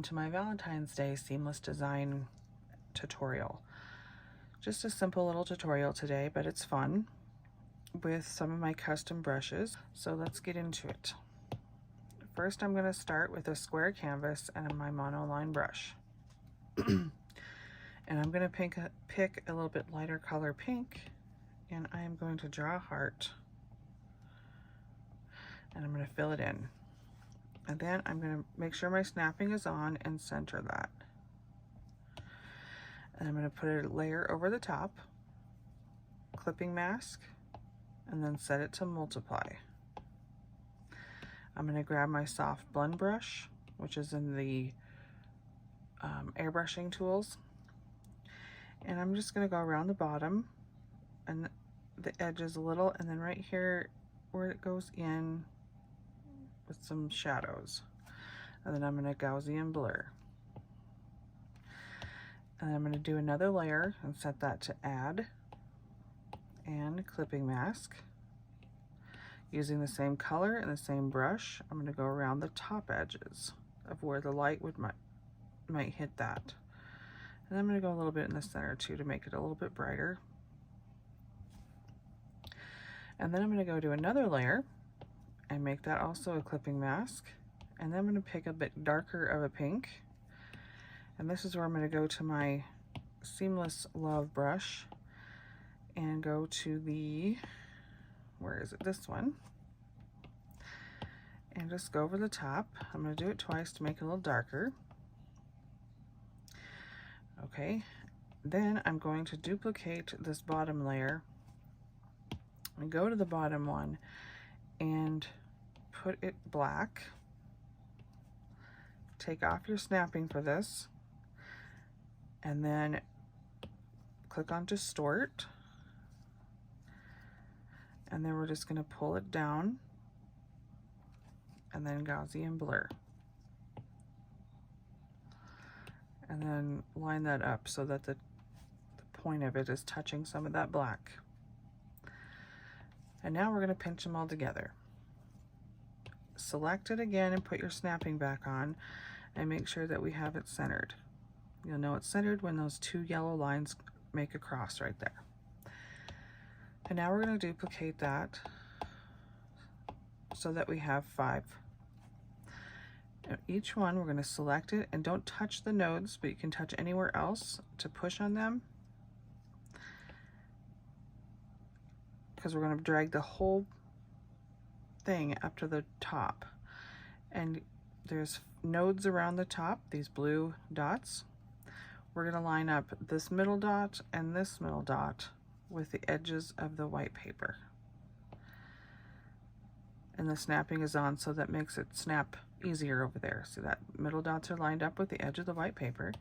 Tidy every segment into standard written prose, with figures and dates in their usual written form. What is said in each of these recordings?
to my Valentine's Day seamless design tutorial. Just a simple little tutorial today, but it's fun with some of my custom brushes. So let's get into it. First, I'm going to start with a square canvas and my monoline brush. And I'm going to pick a little bit lighter color pink, and I am going to draw a heart, and I'm going to fill it in. And then I'm going to make sure my snapping is on and center that. And I'm going to put a layer over the top, clipping mask, and then set it to multiply. I'm going to grab my soft blend brush, which is in the airbrushing tools, and I'm just going to go around the bottom and the edges a little, and then right here where it goes in with some shadows, and then I'm going to Gaussian blur, and I'm going to do another layer and set that to add and clipping mask. Using the same color and the same brush, I'm going to go around the top edges of where the light might hit that, and I'm going to go a little bit in the center too to make it a little bit brighter. And then I'm going to go to another layer and make that also a clipping mask, and then I'm going to pick a bit darker of a pink, and this is where I'm going to go to my Seamless Love brush and go to the, where is it, this one, and just go over the top. I'm going to do it twice to make it a little darker. Okay, then I'm going to duplicate this bottom layer and go to the bottom one and put it black. Take off your snapping for this, and then click on Distort, and then we're just going to pull it down and then Gaussian blur, and then line that up so that the point of it is touching some of that black. And now we're going to pinch them all together. Select it again and put your snapping back on, and make sure that we have it centered. You'll know it's centered when those two yellow lines make a cross right there. And now we're going to duplicate that so that we have 5. And each one we're going to select it, and don't touch the nodes, but you can touch anywhere else to push on them, because we're going to drag the whole thing up to the top. And there's nodes around the top, these blue dots. We're going to line up this middle dot and this middle dot with the edges of the white paper. And the snapping is on, so that makes it snap easier over there. See that middle dots are lined up with the edge of the white paper.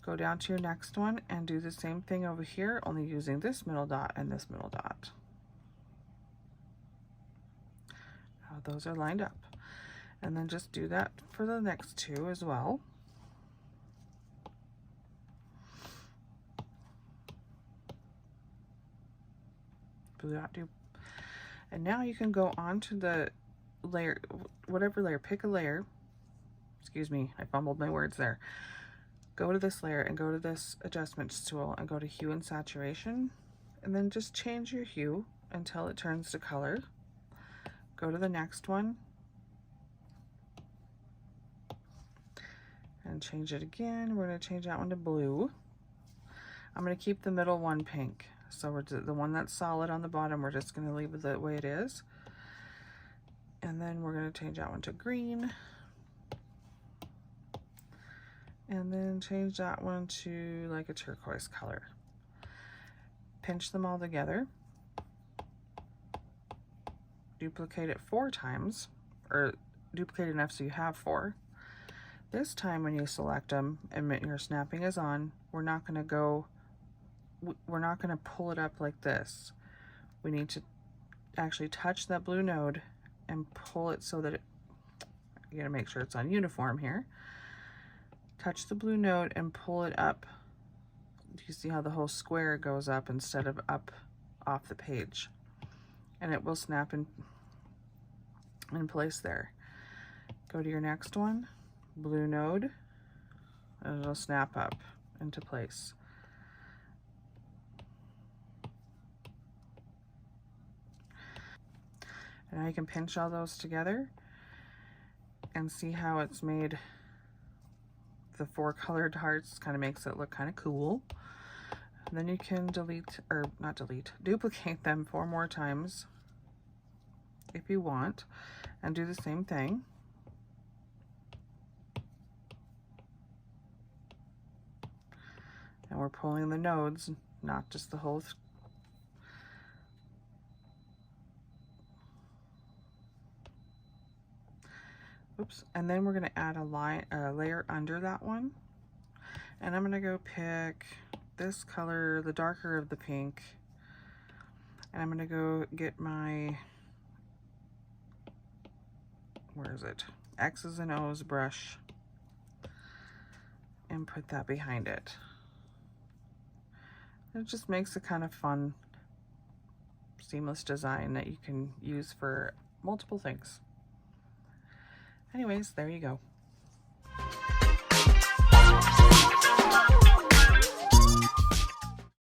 Go down to your next one and do the same thing over here, only using this middle dot and this middle dot. Now those are lined up. And then just do that for the next two as well. And now you can go on to the layer, whatever layer, pick a layer. Excuse me, I fumbled my words there. Go to this layer and go to this adjustments tool and go to hue and saturation, and then just change your hue until it turns to color. Go to the next one and change it again. We're going to change that one to blue. I'm going to keep the middle one pink. So we're the one that's solid on the bottom, we're just going to leave it the way it is. And then we're going to change that one to green. And then change that one to like a turquoise color. Pinch them all together. Duplicate it 4 times, or duplicate enough so you have 4. This time when you select them and your snapping is on, we're not going to pull it up like this. We need to actually touch that blue node and pull it so that you gotta make sure it's on uniform here. Touch the blue node and pull it up. Do you see how the whole square goes up instead of up off the page? And it will snap in place there. Go to your next one, blue node, and it'll snap up into place. And now you can pinch all those together and see how it's made the 4 colored hearts. Kind of makes it look kind of cool. And then you can duplicate them 4 more times if you want, and do the same thing. And we're pulling the nodes, not just the whole oops. And then we're going to add a layer under that one. And I'm going to go pick this color, the darker of the pink. And I'm going to go get my, where is it? X's and O's brush and put that behind it. It just makes a kind of fun, seamless design that you can use for multiple things. Anyways, there you go.